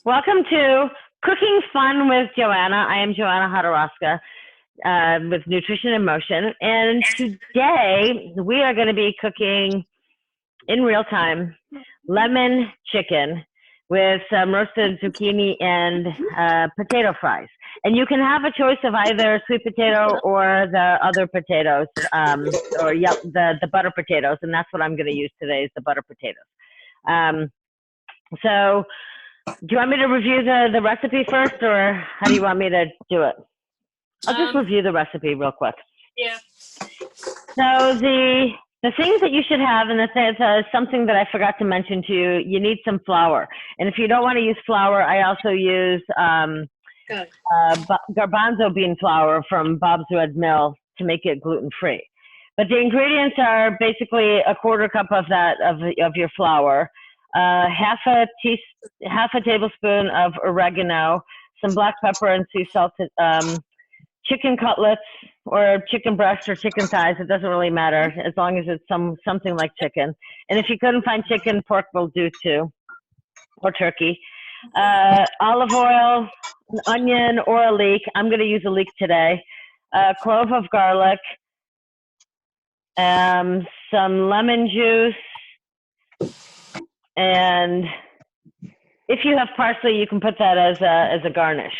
Welcome to Cooking Fun with Joanna. I am Joanna Hodorowska with Nutrition in Motion. And today we are going to be cooking in real time lemon chicken with some roasted zucchini and potato fries. And you can have a choice of either sweet potato or the other potatoes, the butter potatoes. And that's what I'm going to use today is the butter potatoes. So do you want me to review the recipe first, or how do you want me to do it? I'll just review the recipe real quick. Yeah. So the things that you should have, and that's something that I forgot to mention to you, you need some flour. And if you don't want to use flour, I also use garbanzo bean flour from Bob's Red Mill to make it gluten-free. But the ingredients are basically a quarter cup of that, of your flour, half a tablespoon of oregano, some black pepper and sea salt, chicken cutlets or chicken breast or chicken thighs. It doesn't really matter as long as it's something like chicken. And if you couldn't find chicken, pork will do too, or turkey. Olive oil, an onion or a leek. I'm going to use a leek today. A clove of garlic, some lemon juice. And if you have parsley, you can put that as a garnish.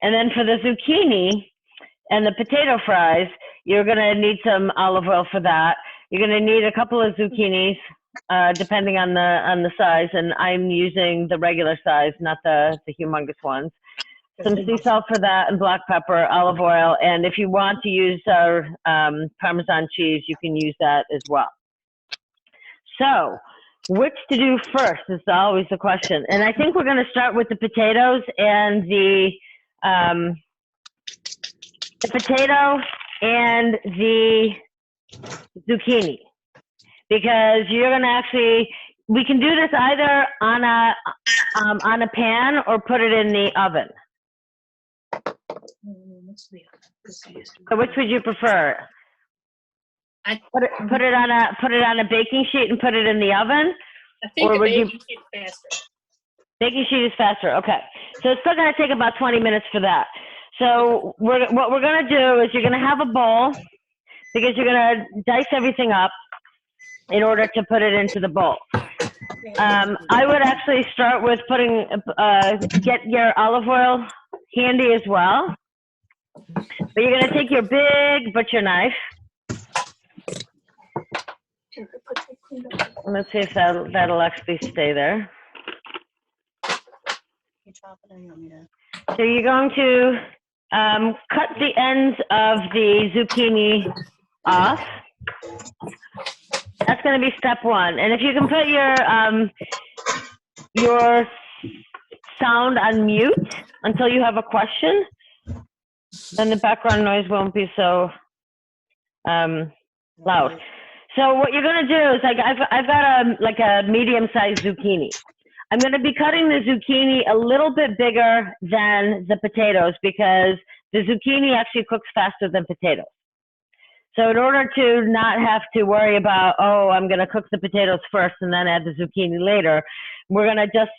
And then for the zucchini and the potato fries, you're going to need some olive oil for that. You're going to need a couple of zucchinis, depending on the size. And I'm using the regular size, not the humongous ones. Some sea salt for that, and black pepper, olive oil. And if you want to use our Parmesan cheese, you can use that as well. So, which to do first is always the question. And I think we're going to start with the potatoes and the potato and the zucchini. Because you're going to actually, we can do this either on a pan or put it in the oven. So which would you prefer? Put it on a baking sheet and put it in the oven. I think the baking sheet is faster. Baking sheet is faster. Okay, so it's still going to take about 20 minutes for that. So what we're going to do is you're going to have a bowl because you're going to dice everything up in order to put it into the bowl. I would actually start with get your olive oil handy as well. But you're going to take your big butcher knife. Let's see if that'll actually stay there. So you're going to cut the ends of the zucchini off. That's going to be step one. And if you can put your sound on mute until you have a question, then the background noise won't be so loud. So what you're going to do is, I've got a medium-sized zucchini. I'm going to be cutting the zucchini a little bit bigger than the potatoes because the zucchini actually cooks faster than potatoes. So in order to not have to worry about, I'm going to cook the potatoes first and then add the zucchini later, we're going to just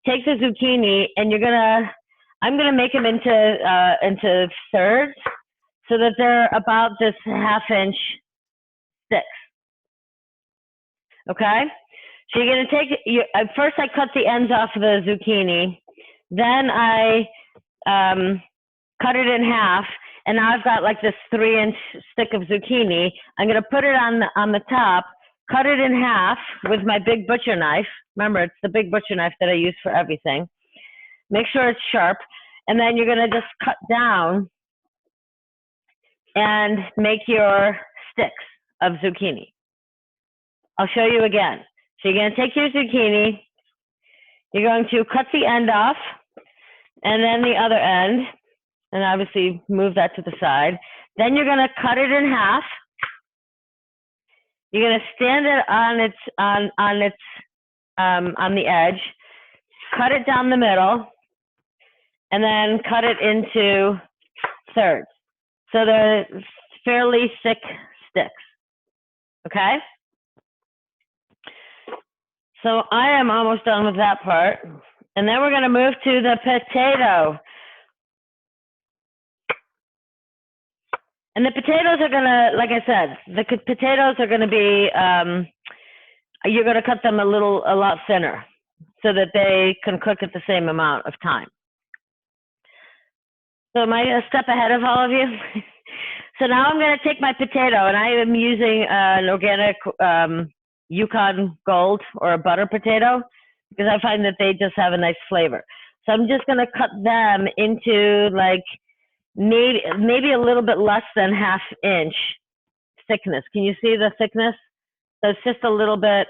take the zucchini and I'm going to make them into thirds so that they're about this half-inch sticks. Okay? So you're going to take, first I cut the ends off of the zucchini, then I cut it in half, and now I've got like this 3-inch stick of zucchini. I'm going to put it on the top, cut it in half with my big butcher knife. Remember, it's the big butcher knife that I use for everything. Make sure it's sharp, and then you're going to just cut down and make your sticks of zucchini. I'll show you again. So you're going to take your zucchini, you're going to cut the end off, and then the other end, and obviously move that to the side. Then you're going to cut it in half. You're going to stand it on the edge, cut it down the middle, and then cut it into thirds. So they're fairly thick sticks. Okay? So I am almost done with that part. And then we're going to move to the potato. And the potatoes are going to, like I said, the potatoes are going to be, you're going to cut them a lot thinner so that they can cook at the same amount of time. So am I a step ahead of all of you? So now I'm going to take my potato, and I am using an organic Yukon Gold or a butter potato because I find that they just have a nice flavor. So I'm just going to cut them into like maybe a little bit less than 1/2 inch thickness. Can you see the thickness? So it's just a little bit,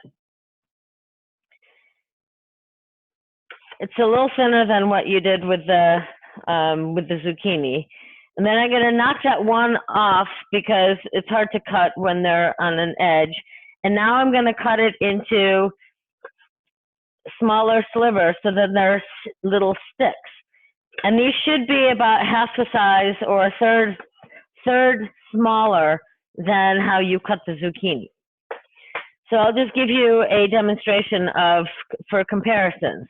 it's a little thinner than what you did with the zucchini. And then I'm going to knock that one off because it's hard to cut when they're on an edge. And now I'm going to cut it into smaller slivers so that they're little sticks. And these should be about 1/2 the size or a third smaller than how you cut the zucchini. So I'll just give you a demonstration for comparisons.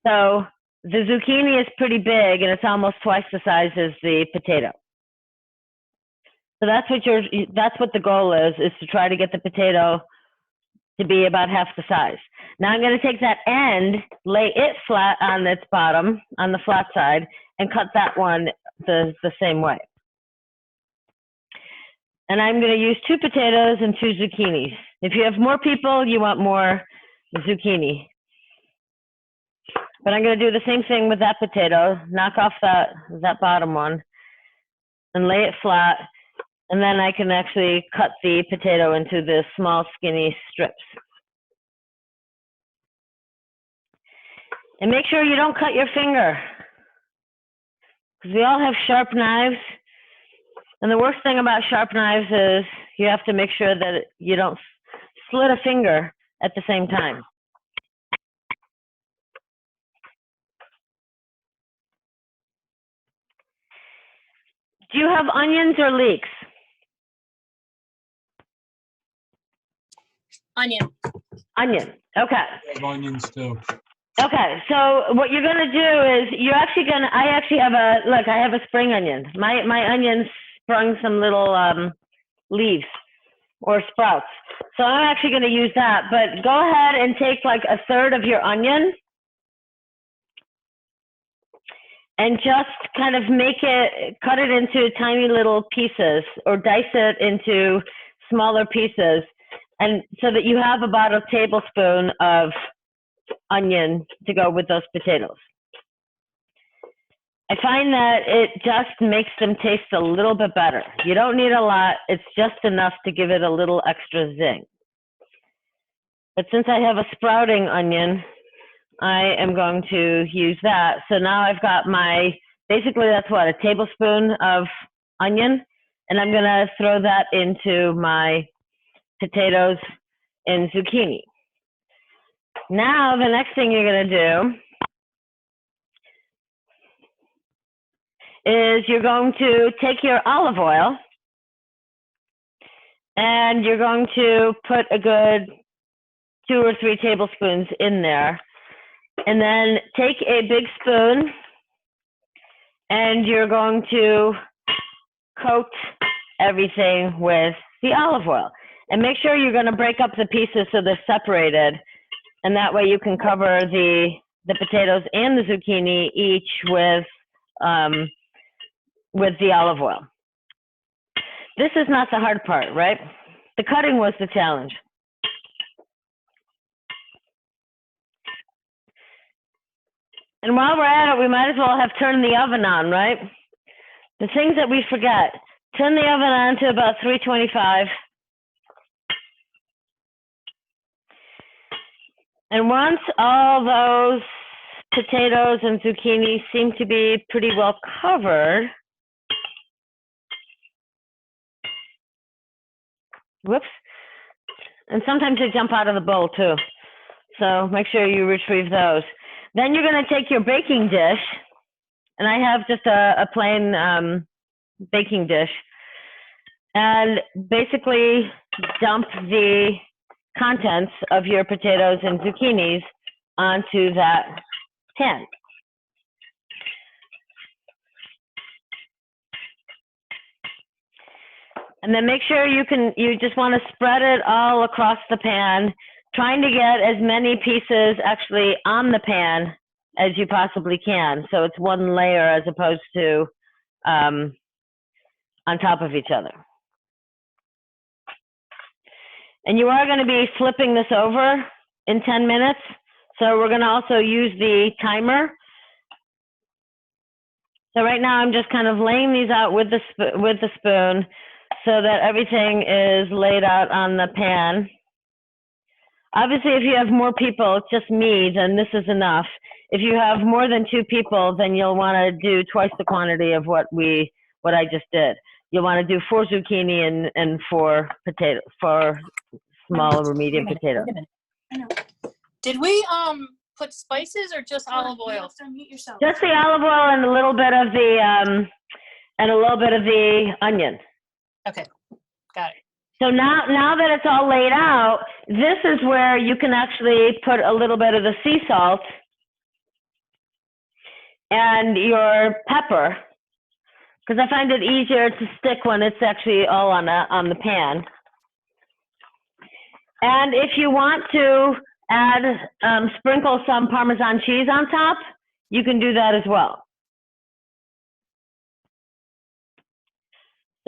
So the zucchini is pretty big, and it's almost twice the size as the potato. So that's what the goal is to try to get the potato to be about 1/2 the size. Now I'm going to take that end, lay it flat on its bottom, on the flat side, and cut that one the same way. And I'm going to use 2 potatoes and 2 zucchinis. If you have more people, you want more zucchini. But I'm going to do the same thing with that potato, knock off that bottom one, and lay it flat. And then I can actually cut the potato into the small, skinny strips. And make sure you don't cut your finger, because we all have sharp knives. And the worst thing about sharp knives is you have to make sure that you don't slit a finger at the same time. Do you have onions or leeks? Onion. Onion, okay. I have onions too. Okay, so what you're gonna do is I actually have a spring onion. My onions sprung some little leaves or sprouts. So I'm actually gonna use that, but go ahead and take like 1/3 of your onion and just kind of cut it into tiny little pieces or dice it into smaller pieces, and so that you have about a tablespoon of onion to go with those potatoes. I find that it just makes them taste a little bit better. You don't need a lot, it's just enough to give it a little extra zing. But since I have a sprouting onion, I am going to use that. So now I've got basically that's what, a tablespoon of onion, and I'm gonna throw that into my potatoes and zucchini. Now the next thing you're gonna do is you're going to take your olive oil and you're going to put a good 2 or 3 tablespoons in there. And then take a big spoon and you're going to coat everything with the olive oil. And make sure you're going to break up the pieces so they're separated. And that way you can cover the potatoes and the zucchini each with the olive oil. This is not the hard part, right? The cutting was the challenge. And while we're at it, we might as well have turned the oven on, right? The things that we forget. Turn the oven on to about 325. And once all those potatoes and zucchini seem to be pretty well covered, whoops, and sometimes they jump out of the bowl too. So make sure you retrieve those. Then you're going to take your baking dish, and I have just a plain baking dish, and basically dump the contents of your potatoes and zucchinis onto that pan. And then make sure you just want to spread it all across the pan, trying to get as many pieces actually on the pan as you possibly can. So it's one layer as opposed to on top of each other. And you are going to be flipping this over in 10 minutes. So we're going to also use the timer. So right now I'm just kind of laying these out with the spoon so that everything is laid out on the pan. Obviously, if you have more people, it's just me, then this is enough. If you have more than 2 people, then you'll want to do twice the quantity of what I just did. You'll want to do 4 zucchini and 4 small or medium potatoes. Did we put spices or just olive oil? Just the olive oil and a little bit of the onion. Okay, got it. So now that it's all laid out, this is where you can actually put a little bit of the sea salt and your pepper, because I find it easier to stick when it's actually all on the pan. And if you want to add, sprinkle some Parmesan cheese on top, you can do that as well.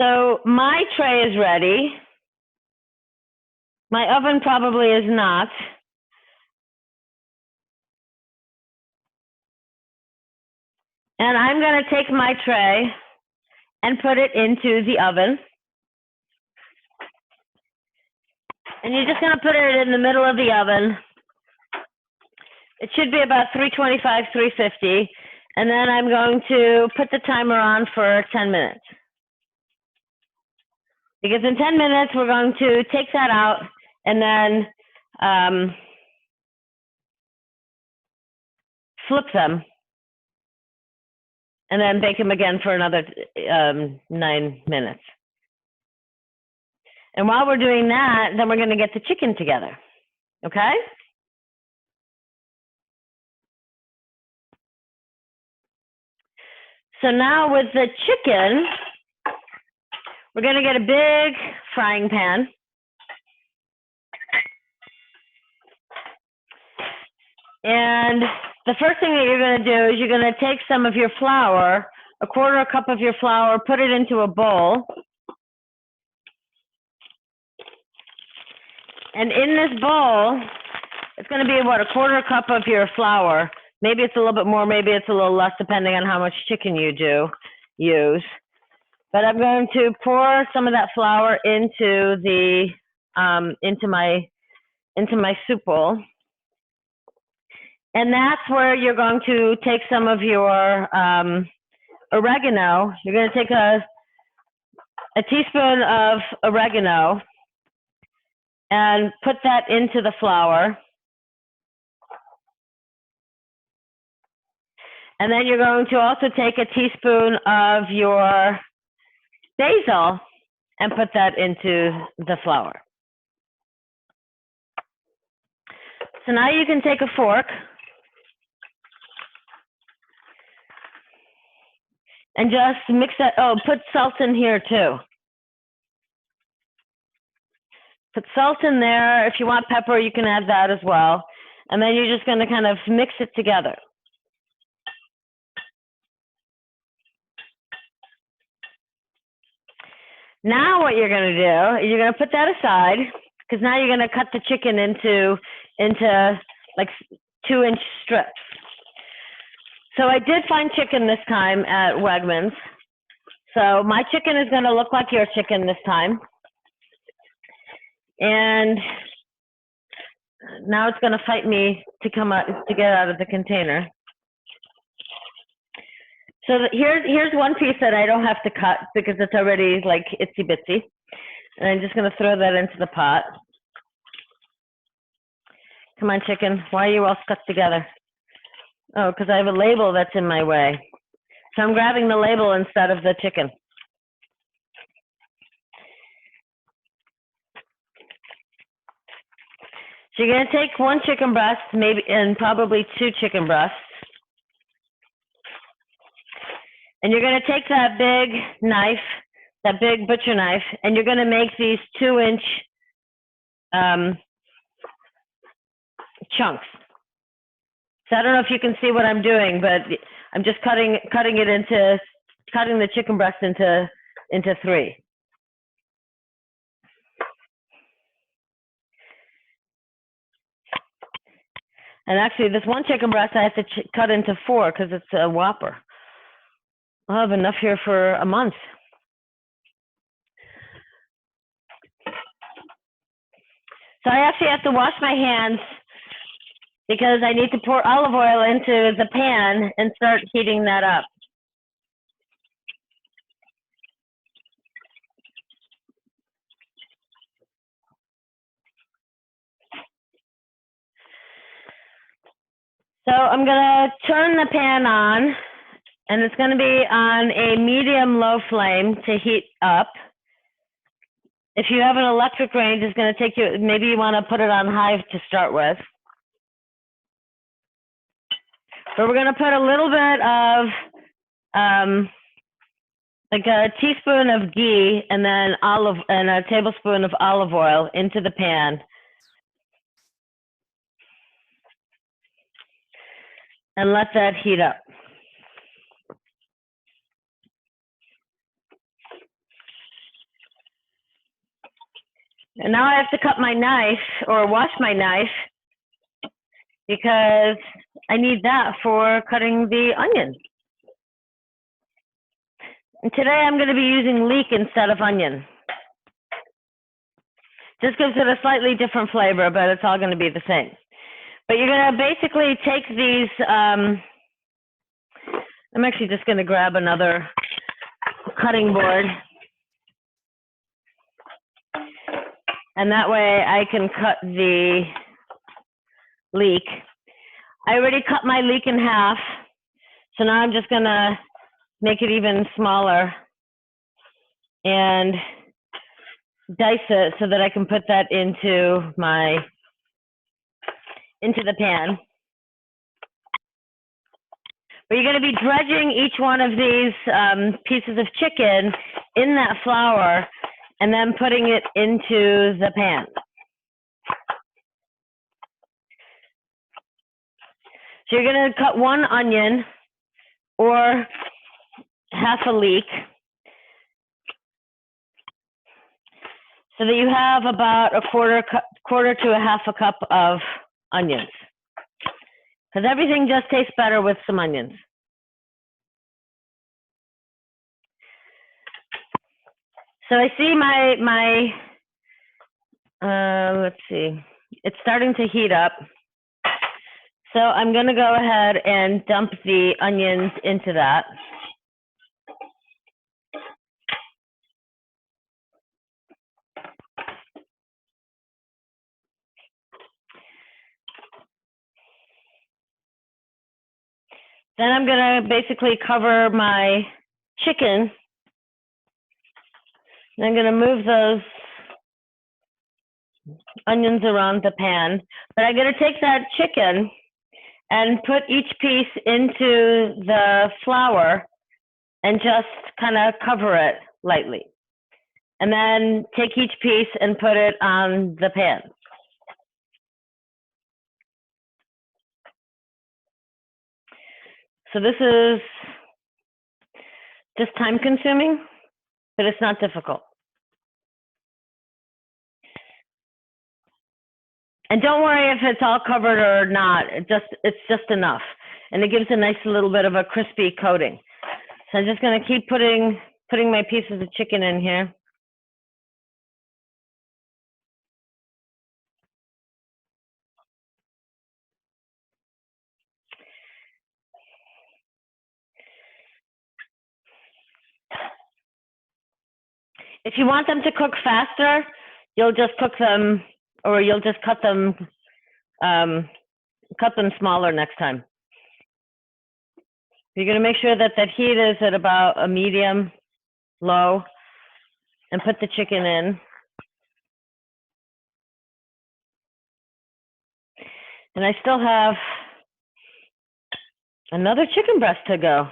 So my tray is ready. My oven probably is not. And I'm going to take my tray and put it into the oven. And you're just going to put it in the middle of the oven. It should be about 325, 350. And then I'm going to put the timer on for 10 minutes. Because in 10 minutes, we're going to take that out and then flip them. And then bake them again for another 9 minutes. And while we're doing that, then we're going to get the chicken together. Okay? So now with the chicken, we're going to get a big frying pan. And the first thing that you're going to do is you're going to take some of your flour, a 1/4 cup of your flour, put it into a bowl. And in this bowl, it's going to be about a 1/4 cup of your flour. Maybe it's a little bit more, maybe it's a little less, depending on how much chicken you do use. But I'm going to pour some of that flour into the into my soup bowl. And that's where you're going to take some of your oregano. You're going to take a teaspoon of oregano and put that into the flour. And then you're going to also take a teaspoon of your basil and put that into the flour. So now you can take a fork and just mix that. Oh, put salt in here too. Put salt in there. If you want pepper, you can add that as well. And then you're just going to kind of mix it together. Now what you're going to do is you're going to put that aside, because now you're going to cut the chicken into like 2-inch strips. So I did find chicken this time at Wegmans. So my chicken is going to look like your chicken this time. And now it's going to fight me to come out, to get out of the container. So here's one piece that I don't have to cut because it's already like itsy bitsy. And I'm just going to throw that into the pot. Come on, chicken. Why are you all stuck together? Oh, because I have a label that's in my way. So I'm grabbing the label instead of the chicken. So you're going to take 1 chicken breast, maybe, and probably 2 chicken breasts. And you're going to take that big knife, that big butcher knife, and you're going to make these 2-inch chunks. So I don't know if you can see what I'm doing, but I'm just cutting the chicken breast into 3. And actually, this one chicken breast I have to cut into 4 because it's a Whopper. I'll have enough here for a month. So I actually have to wash my hands because I need to pour olive oil into the pan and start heating that up. So I'm gonna turn the pan on, and it's gonna be on a medium-low flame to heat up. If you have an electric range, it's gonna take you, maybe you wanna put it on high to start with. But we're gonna put a little bit of, like a teaspoon of ghee and then a tablespoon of olive oil into the pan. And let that heat up. And now I have to cut my knife or wash my knife because I need that for cutting the onion. And today I'm going to be using leek instead of onion. Just gives it a slightly different flavor, but it's all going to be the same. But you're going to basically take these, I'm actually just going to grab another cutting board. And that way I can cut the leek. I already cut my leek in half. So now I'm just going to make it even smaller and dice it so that I can put that into the pan. But you're going to be dredging each one of these pieces of chicken in that flour and then putting it into the pan. So you're going to cut 1 onion or half a leek so that you have about a quarter to a half a cup of onions. Because everything just tastes better with some onions. So I see let's see, it's starting to heat up. So I'm going to go ahead and dump the onions into that. Then I'm going to basically cover my chicken. And I'm going to move those onions around the pan. But I'm going to take that chicken and put each piece into the flour and just kind of cover it lightly. And then take each piece and put it on the pan. So this is just time consuming, but it's not difficult. And don't worry if it's all covered or not, it's just enough. And it gives a nice little bit of a crispy coating. So I'm just gonna keep putting my pieces of chicken in here. If you want them to cook faster, you'll just cook them, or you'll just cut them smaller next time. You're gonna make sure that that heat is at about a medium low and put the chicken in. And I still have another chicken breast to go.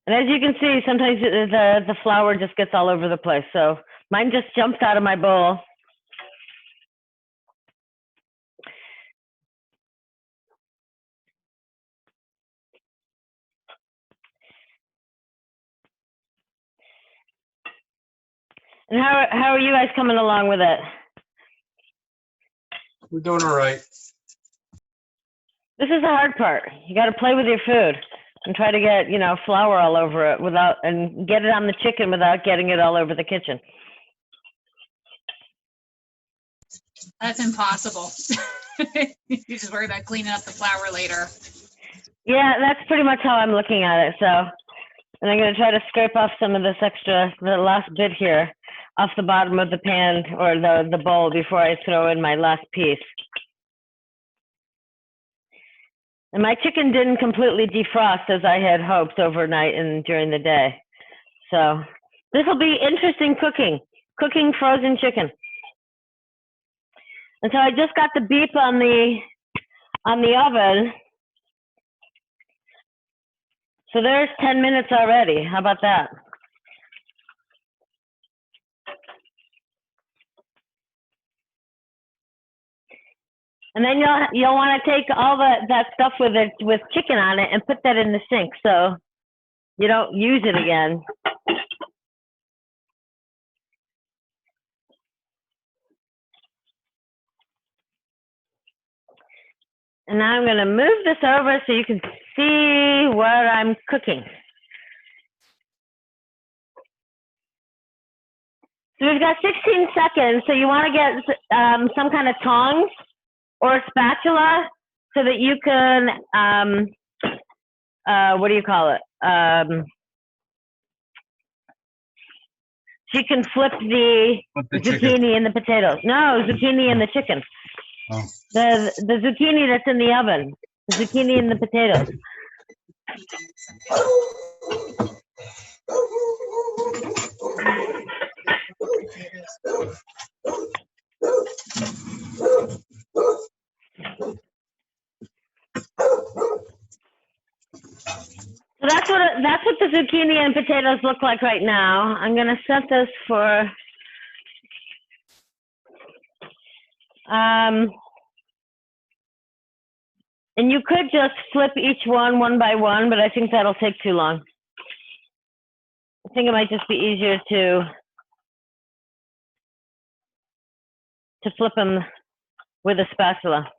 And as you can see, sometimes the flour just gets all over the place. So mine just jumped out of my bowl. And how are you guys coming along with it? We're doing all right. This is the hard part. You got to play with your food and try to get, you know, flour all over it and get it on the chicken without getting it all over the kitchen. That's impossible. You just worry about cleaning up the flour later. Yeah, that's pretty much how I'm looking at it. So, and I'm going to try to scrape off some of this extra, the last bit here, off the bottom of the pan or the bowl before I throw in my last piece. And my chicken didn't completely defrost as I had hoped overnight and during the day. So this will be interesting cooking frozen chicken. And so I just got the beep on the oven. So there's 10 minutes already. How about that? And then you'll want to take all that stuff with chicken on it and put that in the sink so you don't use it again. And now I'm going to move this over so you can see what I'm cooking. So we've got 16 seconds. So you want to get some kind of tongs or a spatula so that you can, what do you call it? So you can flip the zucchini and the potatoes. No, zucchini and the chicken. Oh. The zucchini that's in the oven. The zucchini and the potatoes. So that's what the zucchini and potatoes look like right now. I'm going to set this for and you could just flip each one by one, but I think that'll take too long. I think it might just be easier to flip them with a spatula.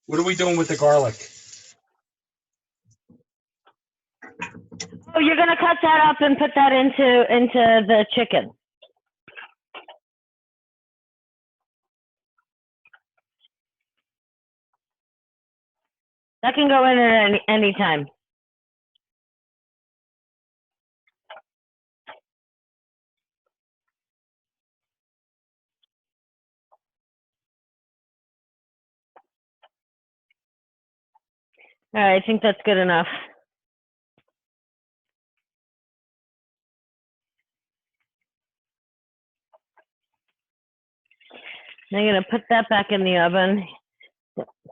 What are we doing with the garlic? Oh, you're going to cut that up and put that into the chicken. That can go in at any time. All right, I think that's good enough. Now you're going to put that back in the oven.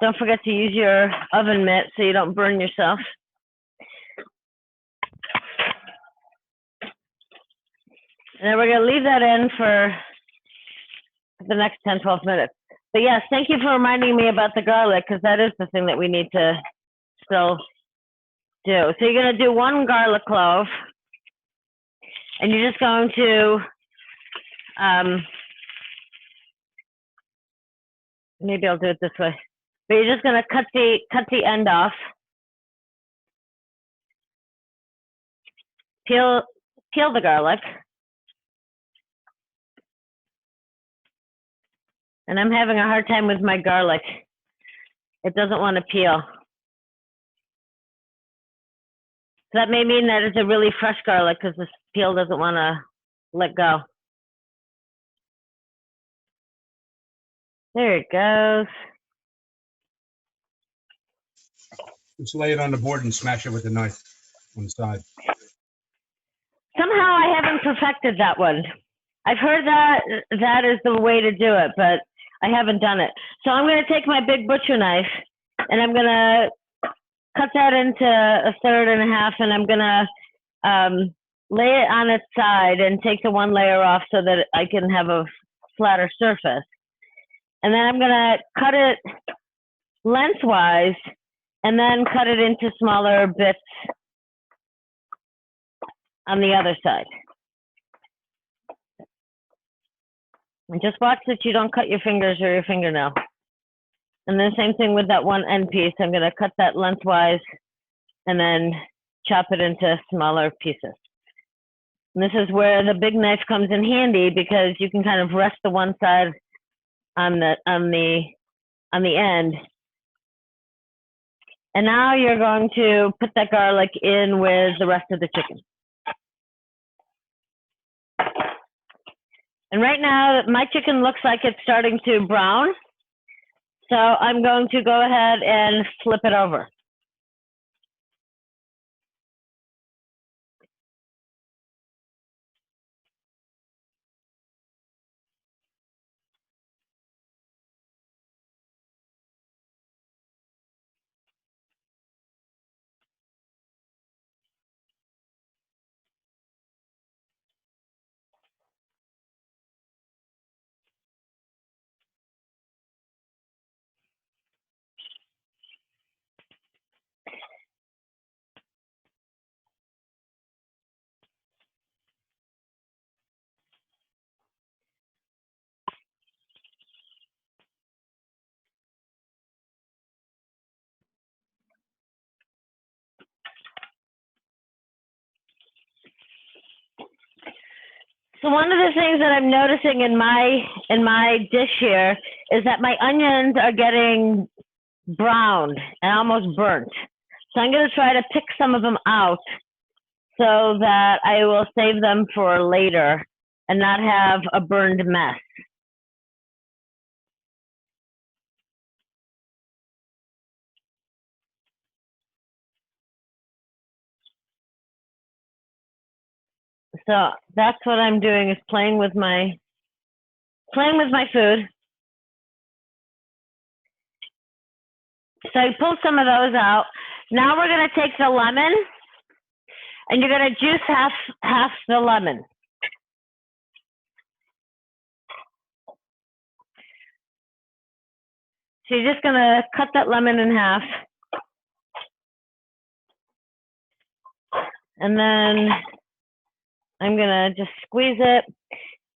Don't forget to use your oven mitt so you don't burn yourself. And then we're going to leave that in for the next 10, 12 minutes. But yes, thank you for reminding me about the garlic, because that is the thing that we need to still do. So you're going to do one garlic clove, and you're just going to, maybe I'll do it this way. But you're just going to cut the end off. Peel the garlic. And I'm having a hard time with my garlic. It doesn't want to peel. So that may mean that it's a really fresh garlic because the peel doesn't want to let go. There it goes. Just lay it on the board and smash it with a knife on the side. Somehow I haven't perfected that one. I've heard that is the way to do it, but I haven't done it. So I'm going to take my big butcher knife and I'm going to cut that into a third and a half, and I'm gonna lay it on its side and take the one layer off so that I can have a flatter surface. And then I'm gonna cut it lengthwise and then cut it into smaller bits on the other side. And just watch that you don't cut your fingers or your fingernail. And then same thing with that one end piece. I'm gonna cut that lengthwise and then chop it into smaller pieces. And this is where the big knife comes in handy because you can kind of rest the one side on the end. And now you're going to put that garlic in with the rest of the chicken. And right now, my chicken looks like it's starting to brown. So I'm going to go ahead and flip it over. So one of the things that I'm noticing in my dish here is that my onions are getting browned and almost burnt. So I'm going to try to pick some of them out so that I will save them for later and not have a burned mess. So that's what I'm doing, is playing with my food. So I pulled some of those out. Now we're going to take the lemon, and you're going to juice half the lemon. So you're just going to cut that lemon in half. And then I'm going to just squeeze it.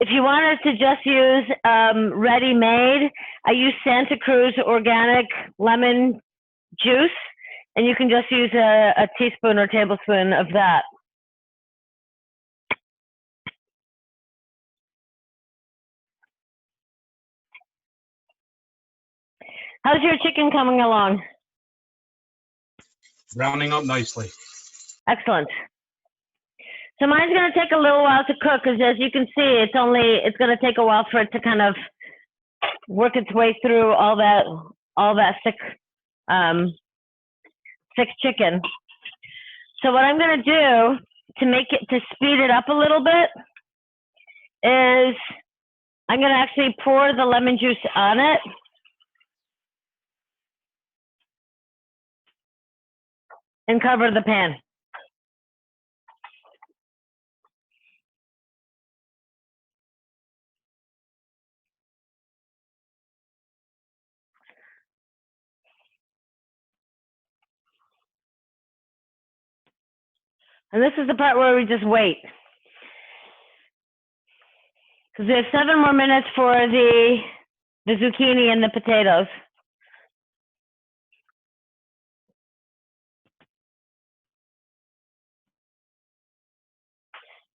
If you wanted to just use ready-made, I use Santa Cruz organic lemon juice, and you can just use a teaspoon or tablespoon of that. How's your chicken coming along? Browning up nicely. Excellent. So mine's going to take a little while to cook because, as you can see, it's going to take a while for it to kind of work its way through all that thick chicken. So what I'm going to do to speed it up a little bit is I'm going to actually pour the lemon juice on it. And cover the pan. And this is the part where we just wait. Because we have 7 more minutes for the zucchini and the potatoes.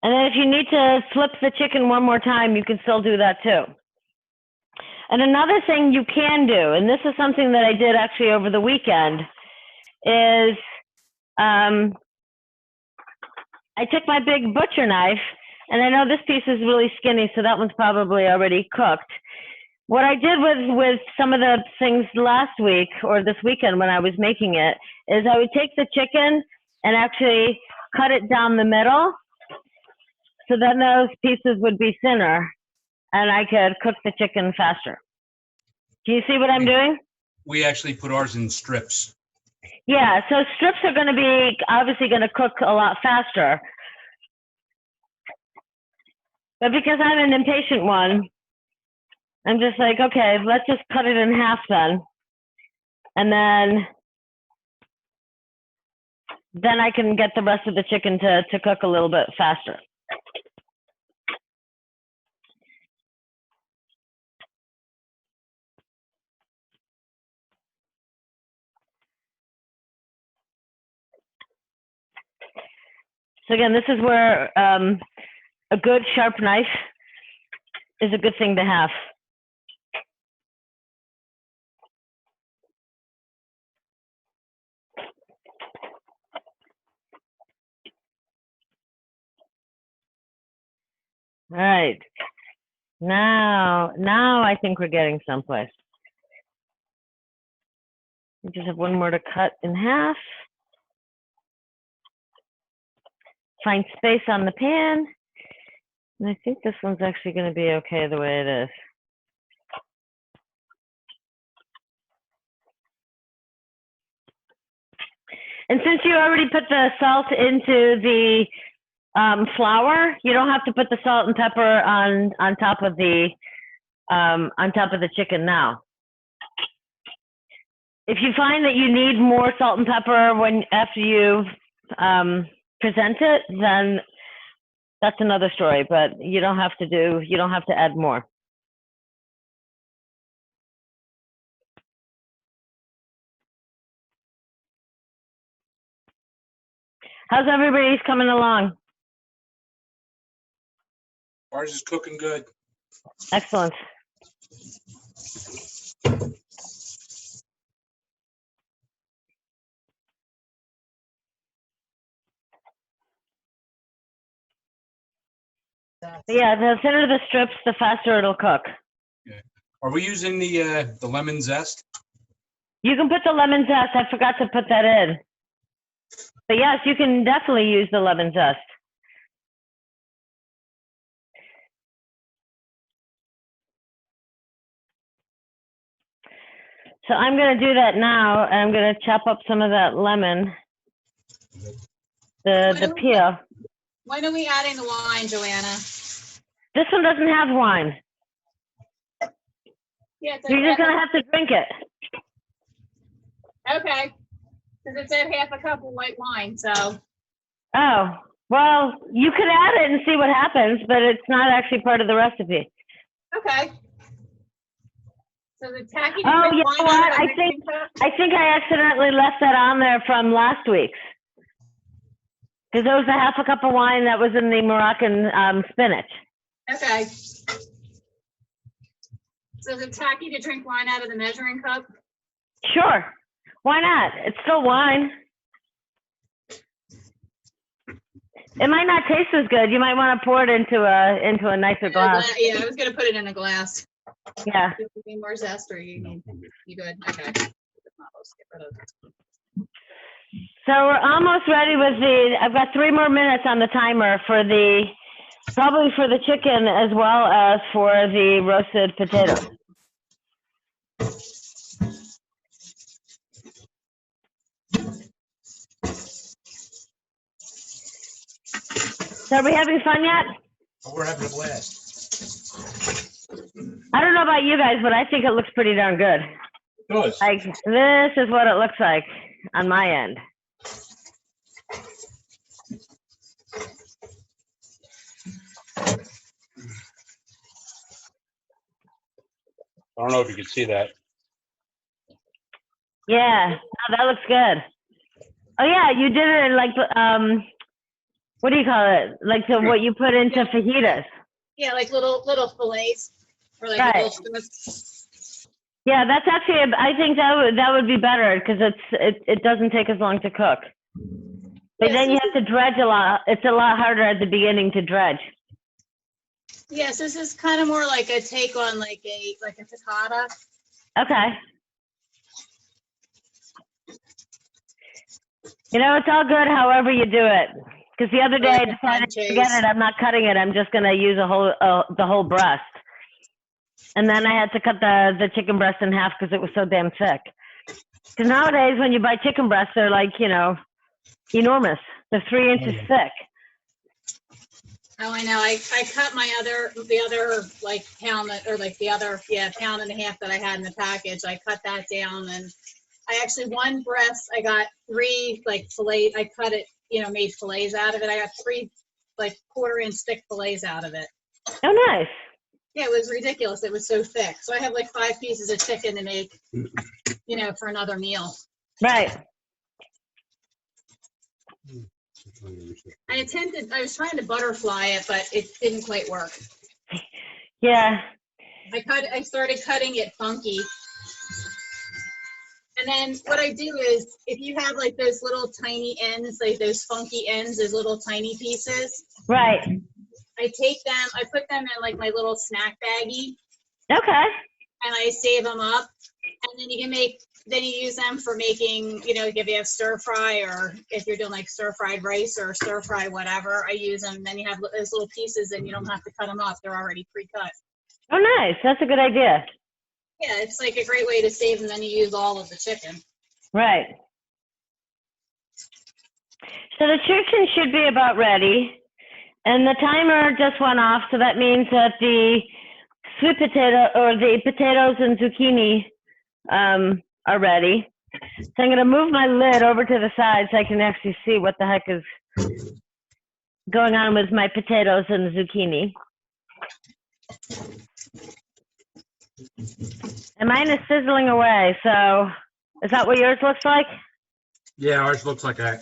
And then if you need to flip the chicken one more time, you can still do that too. And another thing you can do, and this is something that I did actually over the weekend, is I took my big butcher knife, and I know this piece is really skinny, so that one's probably already cooked. What I did with some of the things last week or this weekend when I was making it is I would take the chicken and actually cut it down the middle, so then those pieces would be thinner and I could cook the chicken faster. Do you see what I'm doing? We actually put ours in strips. Yeah, so strips are going to be obviously going to cook a lot faster. But because I'm an impatient one, I'm just like, okay, let's just cut it in half then. And then I can get the rest of the chicken to cook a little bit faster. So again, this is where a good sharp knife is a good thing to have. All right. Now I think we're getting someplace. We just have one more to cut in half. Find space on the pan. And I think this one's actually going to be okay the way it is. And since you already put the salt into the flour, you don't have to put the salt and pepper on top of the chicken now. If you find that you need more salt and pepper after you present it, then that's another story. But you don't have to add more. How's everybody's coming along? Ours is cooking good. Excellent. Yeah, the thinner the strips, the faster it'll cook. Yeah. Are we using the lemon zest? You can put the lemon zest. I forgot to put that in. But yes, you can definitely use the lemon zest. So I'm going to do that now, and I'm going to chop up some of that lemon, the peel. When are we adding the wine, Joanna? This one doesn't have wine. Yeah, You're just going to have to drink it. Okay. Because it said half a cup of white wine, so. Oh, well, you could add it and see what happens, but it's not actually part of the recipe. Okay. So the tacky. Oh, you know what? I think I accidentally left that on there from last week's. Because there was a half a cup of wine that was in the Moroccan spinach. Okay. So is it tacky to drink wine out of the measuring cup? Sure. Why not? It's still wine. It might not taste as good. You might want to pour it into a nicer glass. Yeah, I was going to put it in a glass. Yeah. You need more zest, or you good? Okay. So we're almost ready with I've got 3 more minutes on the timer probably for the chicken as well as for the roasted potatoes. So are we having fun yet? Oh, we're having a blast. I don't know about you guys, but I think it looks pretty darn good. It does. Like, this is what it looks like on my end. I don't know if you can see that. Yeah, oh, that looks good. Oh yeah, you did it like, what do you call it? Like what you put into fajitas. Yeah, like little fillets, or like right. little strips. Yeah, that's actually. I think that would be better because it doesn't take as long to cook. But yes, then you have to dredge a lot. It's a lot harder at the beginning to dredge. Yes, this is kind of more like a take on like a piccata. Okay. You know, it's all good however you do it. Because the other day I decided to forget it. I'm not cutting it. I'm just going to use the whole breast. And then I had to cut the chicken breast in half because it was so damn thick. Because nowadays, when you buy chicken breasts, they're like, you know, enormous. They're 3 inches thick. Oh, I know. I cut the other like pound or like the other pound and a half that I had in the package. I cut that down, and I actually one breast I got 3 like fillet. I cut it, you know, made fillets out of it. I got 3 like 1/4-inch thick fillets out of it. Oh, nice. Yeah, it was ridiculous. It was so thick. So I have like 5 pieces of chicken to make, you know, for another meal. Right. I was trying to butterfly it, but it didn't quite work. Yeah. I started cutting it funky. And then what I do is, if you have like those little tiny ends, like those funky ends, those little tiny pieces. Right. I take them, I put them in like my little snack baggie. Okay. And I save them up. And then you use them for making, you know, if you have stir fry, or if you're doing like stir fried rice or stir fry whatever, I use them. And then you have those little pieces and you don't have to cut them up. They're already pre-cut. Oh, nice. That's a good idea. Yeah, it's like a great way to save them. Then you use all of the chicken. Right. So the chicken should be about ready. And the timer just went off, so that means that the sweet potato or the potatoes and zucchini are ready. So I'm going to move my lid over to the side so I can actually see what the heck is going on with my potatoes and zucchini. And mine is sizzling away, so is that what yours looks like? Yeah, ours looks like that.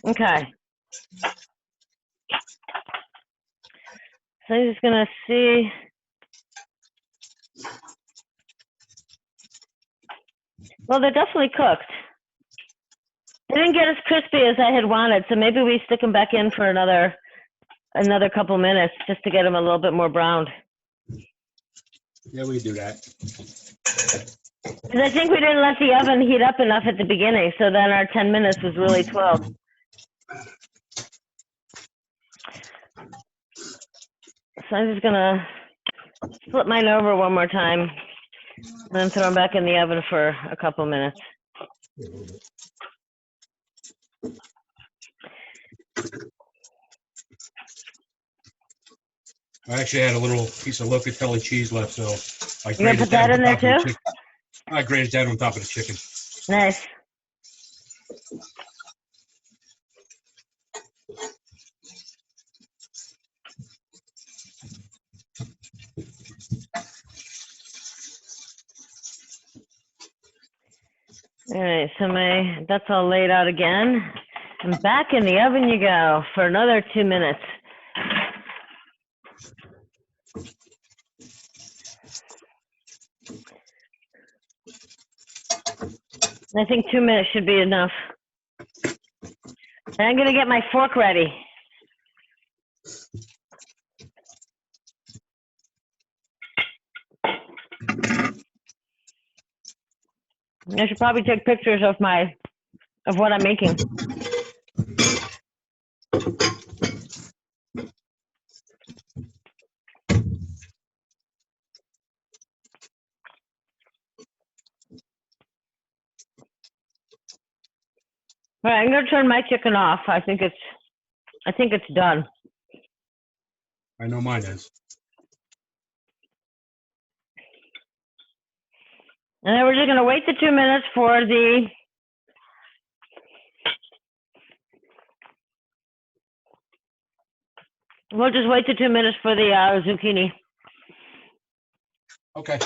Okay. So I'm just going to see. Well, they're definitely cooked. They didn't get as crispy as I had wanted, so maybe we stick them back in for another couple minutes just to get them a little bit more browned. Yeah, we do that. Because I think we didn't let the oven heat up enough at the beginning, so then our 10 minutes was really 12. So I'm just going to flip mine over one more time and then throw them back in the oven for a couple minutes. I actually had a little piece of locatelli cheese left, so I You gonna put that in there too? I grated that on top of the chicken. Nice. All right, so that's all laid out again. And back in the oven you go for another 2 minutes. I think 2 minutes should be enough. And I'm gonna get my fork ready. I should probably take pictures of what I'm making. All right, I'm gonna turn my chicken off. I think it's done. I know mine is. And then we're just gonna wait the 2 minutes for the We'll just wait the 2 minutes for the zucchini. Okay.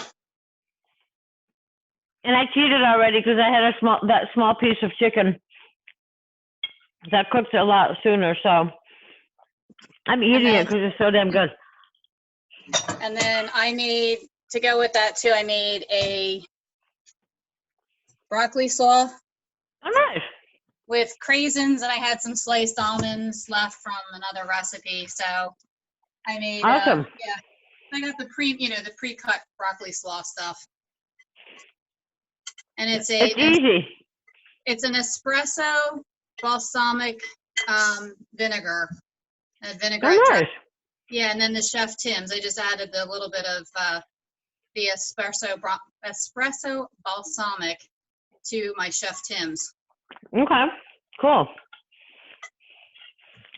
And I cheated already because I had that small piece of chicken that cooked a lot sooner. So I'm eating it because it's so damn good. And then to go with that too, I made a broccoli slaw. Oh, nice. With craisins, and I had some sliced almonds left from another recipe. So I made, awesome. I got the pre-cut broccoli slaw stuff. And it's easy. It's an espresso balsamic vinegar. Oh, nice. Yeah, and then the Chef Tim's. I just added a little bit of the espresso balsamic to my Chef Tim's. Okay, cool.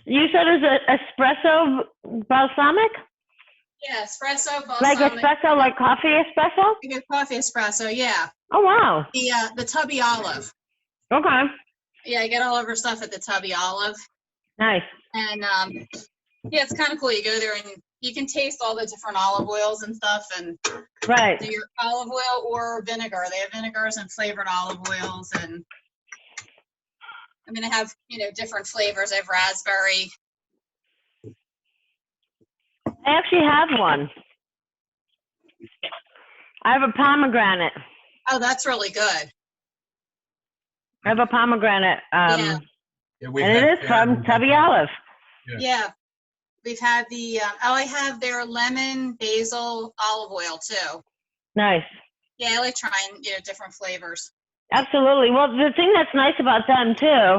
You said it's a espresso balsamic? Yeah, espresso, Like balsamic. espresso, like coffee espresso? You get coffee espresso, yeah. Oh, wow. The Tubby Olive. Okay, Yeah, I get all of her stuff at the Tubby Olive. nice. And yeah, it's kind of cool. You go there and you can taste all the different olive oils and stuff, and Right. do your olive oil or vinegar. They have vinegars and flavored olive oils, and I'm gonna have, you know, different flavors. I have raspberry. I actually have one. I have a pomegranate. Oh, that's really good. I have a pomegranate. Yeah. Yeah, And it is from Tubby Olive. Yeah. We've had the, I have their lemon basil olive oil too. Nice. Yeah, I like trying, you know, different flavors. Absolutely. Well, the thing that's nice about them too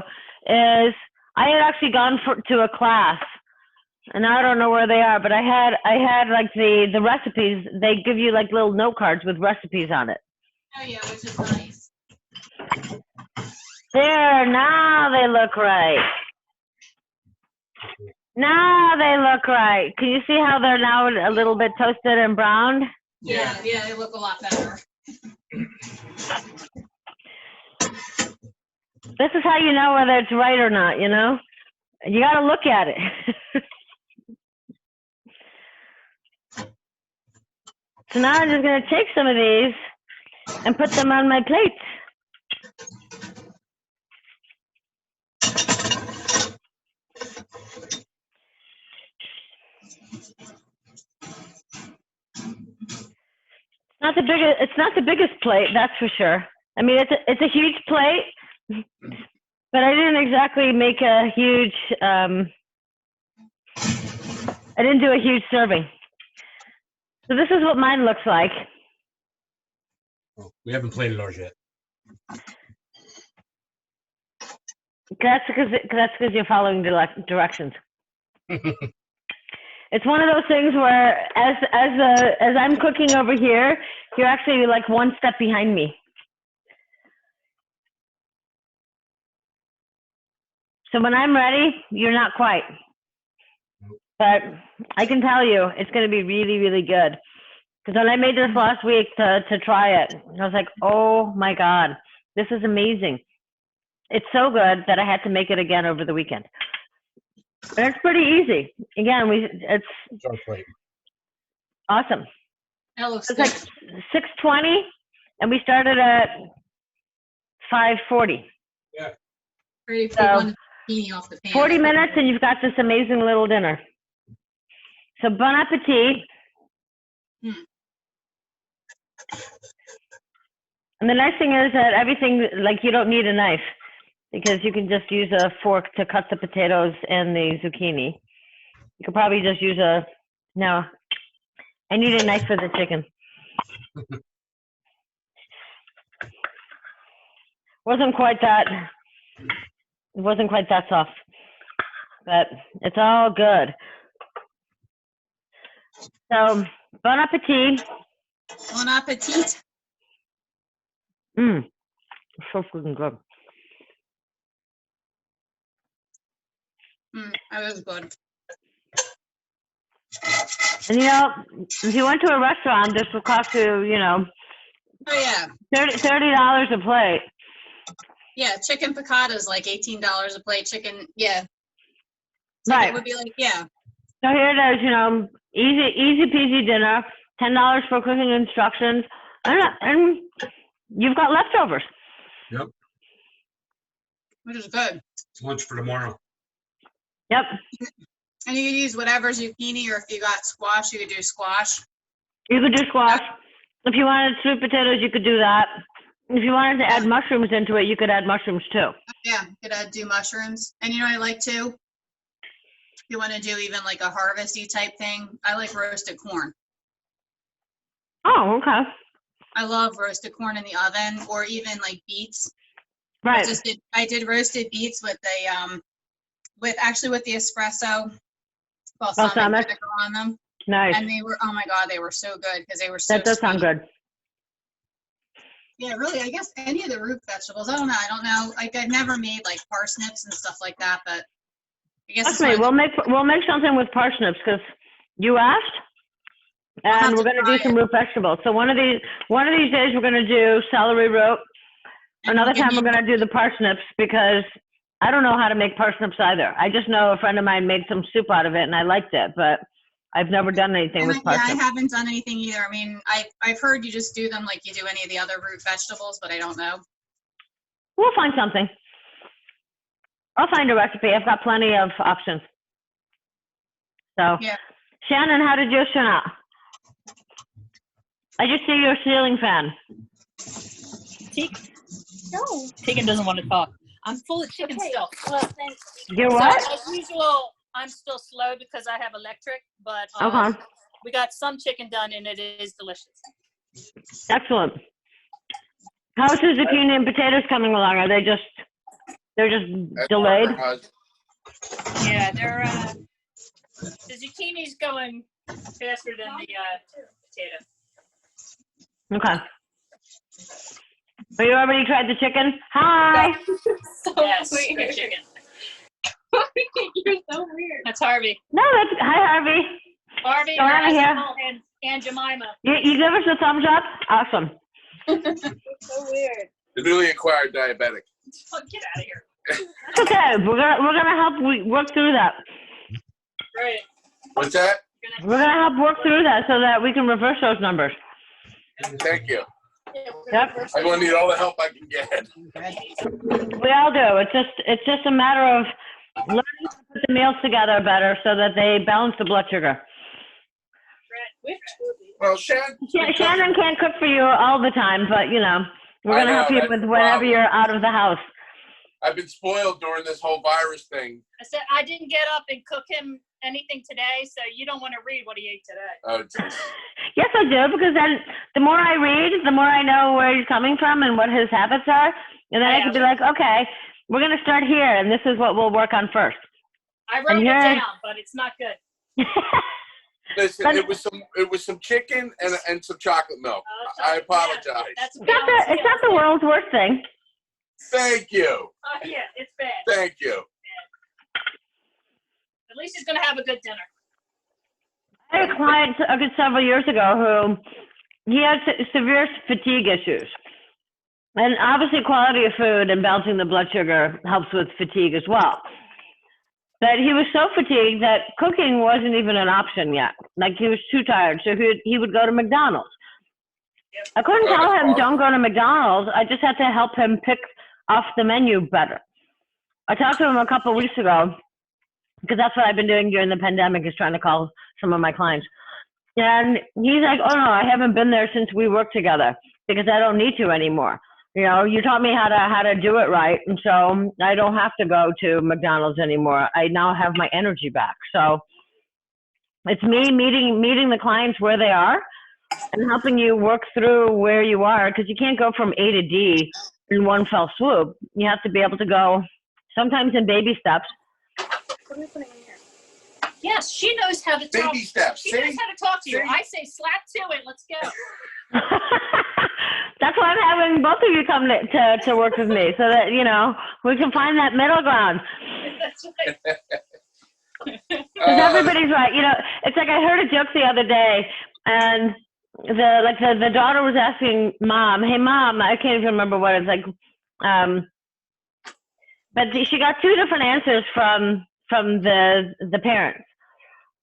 is I had actually gone to a class, and I don't know where they are, but I had like the recipes. They give you like little note cards with recipes on it. Oh yeah, which is nice. There, now they look right. Now they look right. Can you see how they're now a little bit toasted and browned? Yeah, they look a lot better. This is how you know whether it's right or not, you know? You got to look at it. So now I'm just going to take some of these and put them on my plate. It's not the biggest plate, that's for sure. I mean, it's a huge plate, but I didn't exactly make a huge. I didn't do a huge serving. So this is what mine looks like. Oh, we haven't plated ours yet. That's because you're following directions. It's one of those things where, as I'm cooking over here, you're actually like one step behind me. So when I'm ready, you're not quite. But I can tell you, it's going to be really, really good. Because when I made this last week to try it, I was like, oh my God, this is amazing. It's so good that I had to make it again over the weekend. And it's pretty easy. Again, it's Our plate. awesome. That looks It's good. like 6:20, and we started at 5:40. Pretty So, one zucchini off the pan. 40 minutes, and you've got this amazing little dinner. So bon appetit. And the nice thing is that everything, like, you don't need a knife because you can just use a fork to cut the potatoes and the zucchini. You could probably just use no, I need a knife for the chicken. It wasn't quite that soft, but it's all good. So, bon appetit. Bon appetit. So freaking good. That was good. And you know, if you went to a restaurant, this would cost you, you know, Oh yeah. $30 a plate. Yeah, chicken piccata is like $18 a plate. Chicken, yeah. So Right. it would be like, yeah. So here it is, you know, easy peasy dinner, $10 for cooking instructions, and you've got leftovers. Yep. Which is good. It's lunch for tomorrow. Yep. And you can use whatever zucchini, or if you got squash, you could do squash. You could do squash. If you wanted sweet potatoes, you could do that. If you wanted to add mushrooms into it, you could add mushrooms too. Yeah, you could do mushrooms. And you know what I like too? If you want to do even like a harvesty type thing, I like roasted corn. Oh, okay. I love roasted corn in the oven, or even like beets. Right. I did roasted beets with the with the espresso balsamic vinegar on them. Nice. And they were, oh my God, they were so good because they were so That does sweet. sound good. Yeah, really, I guess any of the root vegetables. I don't know. Like, I've never made like parsnips and stuff like that, but I guess Trust me, we'll make something with parsnips because you asked, and we're going to do some root vegetables. So one of these days we're going to do celery root. Another time we're going to do the parsnips because I don't know how to make parsnips either. I just know a friend of mine made some soup out of it and I liked it, but I've never done anything with parsnips. Yeah, I haven't done anything either. I mean, I've heard you just do them like you do any of the other root vegetables, but I don't know. We'll find something. I'll find a recipe. I've got plenty of options. So, yeah. Shannon, how did yours turn out? I just see you're a ceiling fan. No. Tegan doesn't want to talk. I'm full of chicken still. Well, thanks. You're what? So, as usual, I'm still slow because I have electric, but Okay. we got some chicken done and it is delicious. Excellent. How's the zucchini and potatoes coming along? Are they just delayed? Yeah, they're the zucchini's going faster than the potato. Okay. Have you already tried the chicken? Hi. So Yes, weird. good chicken. You're so weird. That's Harvey. No, hi, Harvey. Harvey Go on here. and Jemima. You give us a thumbs up? Awesome. So weird. The newly acquired diabetic. Oh, get out of here. It's okay. We're gonna help work through that. Right. What's that? We're gonna help work through that so that we can reverse those numbers. Thank you. Yeah, we're Yep. gonna I'm gonna need all the help I can get. We all do. It's just a matter of learning to put the meals together better so that they balance the blood sugar. Well, Shannon. Shannon can't cook for you all the time, but we're gonna help you with whenever you're out of the house. I've been spoiled during this whole virus thing. I said I didn't get up and cook him anything today, so you don't want to read what he ate today. Oh, geez. Yes, I do, because then the more I read, the more I know where he's coming from and what his habits are, and then I can be like, okay, we're gonna start here, and this is what we'll work on first. I wrote it down, but it's not good. Listen, it was some chicken and some chocolate milk. I apologize. That's It's not the world's worst thing. Thank you. Yeah, it's bad. Thank you. At least he's gonna have a good dinner. I had a client a good several years ago who he had severe fatigue issues. And obviously quality of food and balancing the blood sugar helps with fatigue as well. But he was so fatigued that cooking wasn't even an option yet. Like he was too tired, so he would go to McDonald's. Yep. I couldn't tell him don't go to McDonald's. I just had to help him pick off the menu better. I talked to him a couple of weeks ago because that's what I've been doing during the pandemic is trying to call some of my clients. And he's like, oh no, I haven't been there since we worked together because I don't need to anymore. You taught me how to do it right, and so I don't have to go to McDonald's anymore. I now have my energy back. So it's me meeting the clients where they are and helping you work through where you are, because you can't go from A to D in one fell swoop. You have to be able to go sometimes in baby steps. What are we putting in here? Yes, she knows how to talk. Baby steps. She knows how to talk to you. I say slap to it. Let's go. That's why I'm having both of you come to work with me so that, we can find that middle ground. That's right. Because everybody's right. It's like I heard a joke the other day, and the daughter was asking mom, hey mom, I can't even remember what it's like. But she got two different answers from the parents.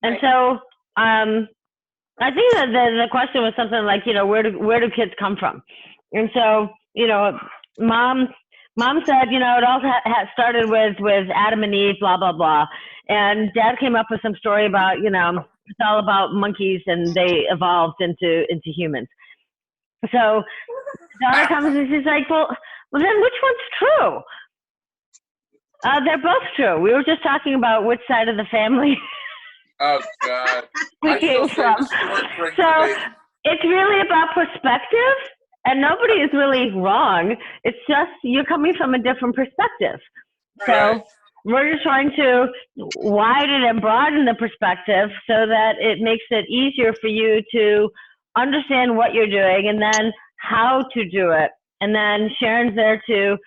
And so I think that the question was something like, where do kids come from? And so, mom said, it all started with Adam and Eve, blah, blah, blah. And dad came up with some story about, it's all about monkeys and they evolved into humans. So daughter comes and she's like, well, then which one's true? They're both true. We were just talking about which side of the family Oh, God. we came from. So it's really about perspective, and nobody is really wrong. It's just you're coming from a different perspective. So we're just trying to widen and broaden the perspective so that it makes it easier for you to understand what you're doing and then how to do it And then Sharon's there to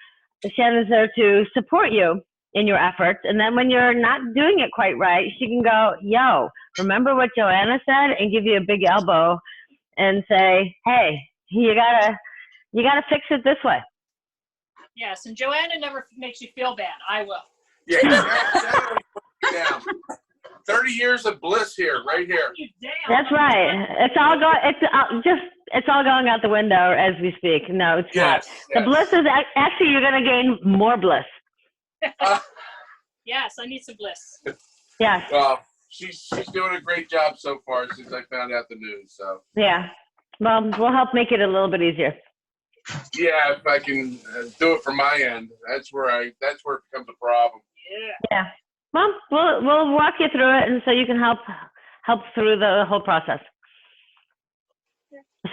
support you in your efforts. And then when you're not doing it quite right, she can go, yo, remember what Joanna said? And give you a big elbow and say, hey, you gotta fix it this way. Yes, and Joanna never makes you feel bad. I will. Yeah, that put me down. 30 years of bliss here, right here. That's right. It's all going out the window as we speak. No, it's not. The bliss is actually, you're going to gain more bliss. Yes, I need some bliss. Yes. Well, she's doing a great job so far since I found out the news. So yeah. Well, we'll help make it a little bit easier. Yeah, if I can do it from my end, that's where it becomes a problem. Yeah. Well, we'll walk you through it, and so you can help through the whole process.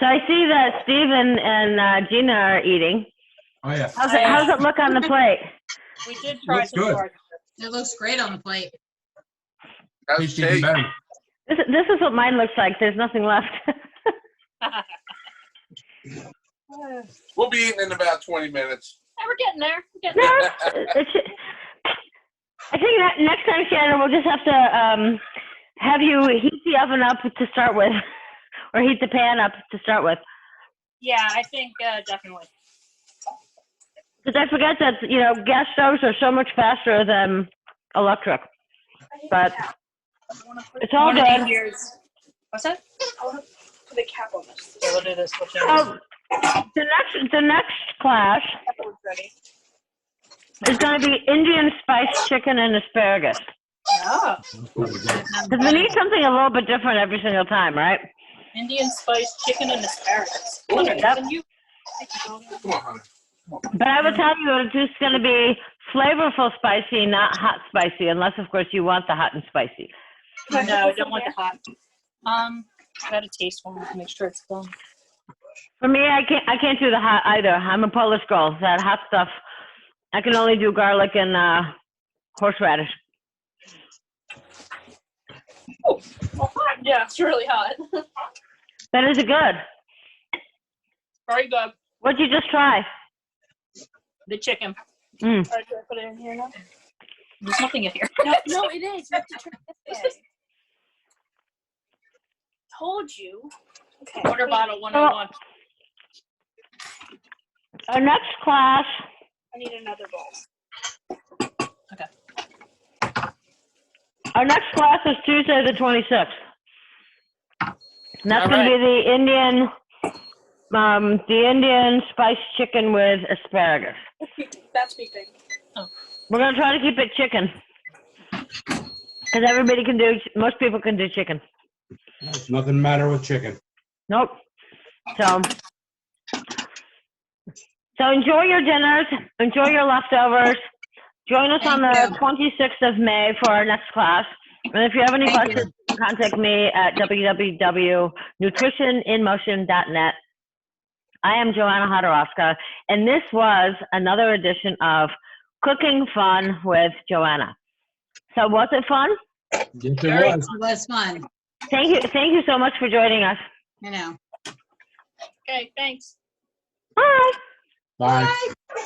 So I see that Steve and Gina are eating. Oh, yeah. How's it look on the plate? We did try Looks some good. hard. It looks great on the plate. How's Tastes it even taste? better. This is what mine looks like. There's nothing left. We'll be eating in about 20 minutes. We're getting there. I think that next time, Shannon, we'll just have to have you heat the oven up to start with, or heat the pan up to start with. Yeah, I think definitely. Because I forget that, gas stoves are so much faster than electric. But it's all One of these good. years. What's that? I want to put a cap on this. Okay, we'll do this. We'll change Oh, the next class That one's ready. is going to be Indian spiced chicken and asparagus. Oh, Because we need something a little bit different every single time, right? Indian spiced chicken and asparagus. Ooh. Yep. Come on, honey. But I will tell you, it's just going to be flavorful spicy, not hot spicy, unless, of course, you want the hot and spicy. No, I don't want the hot. I gotta taste one to make sure it's done. For me, I can't do the hot either. I'm a Polish girl. That hot stuff, I can only do garlic and horseradish. Oh, hot. Yeah, it's really hot. But is it good? Very good. What'd you just try? The chicken. Mm. All right, do I put it in here now? There's nothing in here. No, it is. You have to turn this way. Told you. Okay. Water bottle 101. Our next class, I need another bowl. is Tuesday the 26th. And that's All going to be the Indian spiced chicken with asparagus. That's beeping. We're going to try to keep it chicken. Because most people can do chicken. There's nothing matter with chicken. Nope. So enjoy your dinners, enjoy your leftovers. Join us on the 26th of May for our next class. And if you have any questions, contact me at www.nutritioninmotion.net. I am Joanna Hodorowska, and this was another edition of Cooking Fun with Joanna. So was it fun? Yes, it It was. was fun. Thank you so much for joining us. I know. Okay, thanks. Bye. Bye. Bye.